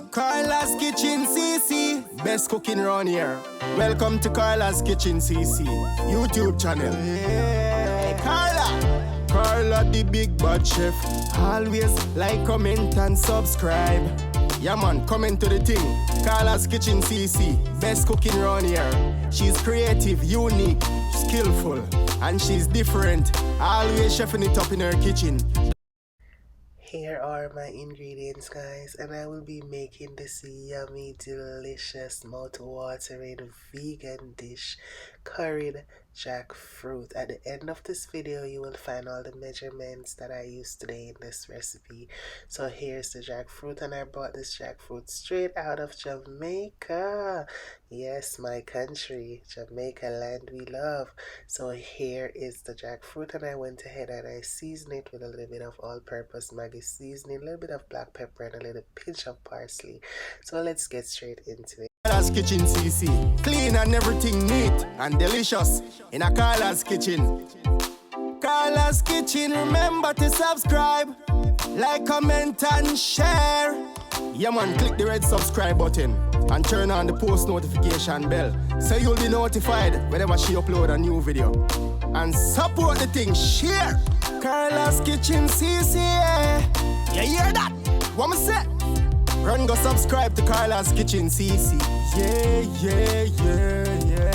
carlaskitchencc, best cooking around here. Welcome to carlaskitchencc YouTube channel. Hey, Carla the big bad chef. Always like, comment and subscribe. Yeah man, comment to the thing. carlaskitchencc, best cooking around here. She's creative, unique, skillful, and she's different. Always chefing it up in her kitchen. Here are my ingredients, guys, and I will be making this yummy, delicious, mouth-watering vegan dish, curried jackfruit. At the end of this video, you will find all the measurements that I used today in this recipe. So here's the jackfruit, and I brought this jackfruit straight out of Jamaica. Yes, my country, Jamaica, land we love. So here is the jackfruit, and I went ahead and I seasoned it with a little bit of all-purpose Maggi seasoning, a little bit of black pepper, and a little pinch of parsley. So let's get straight into it. Carla's Kitchen CC, clean and everything neat and delicious in a Carla's Kitchen. Carla's Kitchen, remember to subscribe, like, comment and share. Yeah man, click the red subscribe button and turn on the post notification bell so you'll be notified whenever she upload a new video. And support the thing, share. Carla's Kitchen CC, you hear that? What me say? Run go subscribe to Carla's Kitchen CC. Yeah, yeah, yeah, yeah.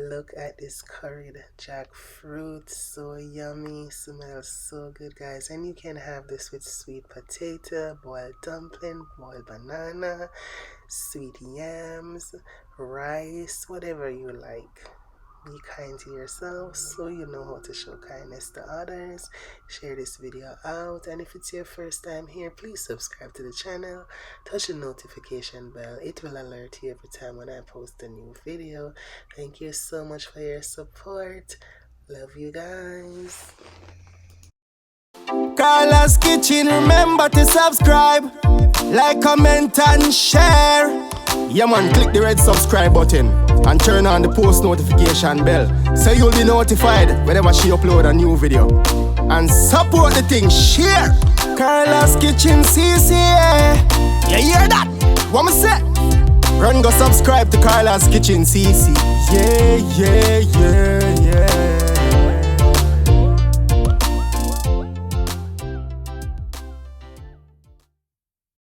Look at this curried jackfruit, so yummy, smells so good, guys. And you can have this with sweet potato, boiled dumpling, boiled banana, sweet yams, rice, whatever you like. Be kind to yourself so you know how to show kindness to others. Share this video out, and if it's your first time here, please subscribe to the channel, touch the notification bell. It will alert you every time when I post a new video. Thank you so much for your support. Love you guys. Carla's Kitchen, remember to subscribe, like, comment and share. Yeah man, click the red subscribe button and turn on the post notification bell so you'll be notified whenever she upload a new video. And support the thing, share. Carla's Kitchen CC, yeah, yeah. What me say? Run go subscribe to Carla's Kitchen CC. Yeah, yeah, yeah.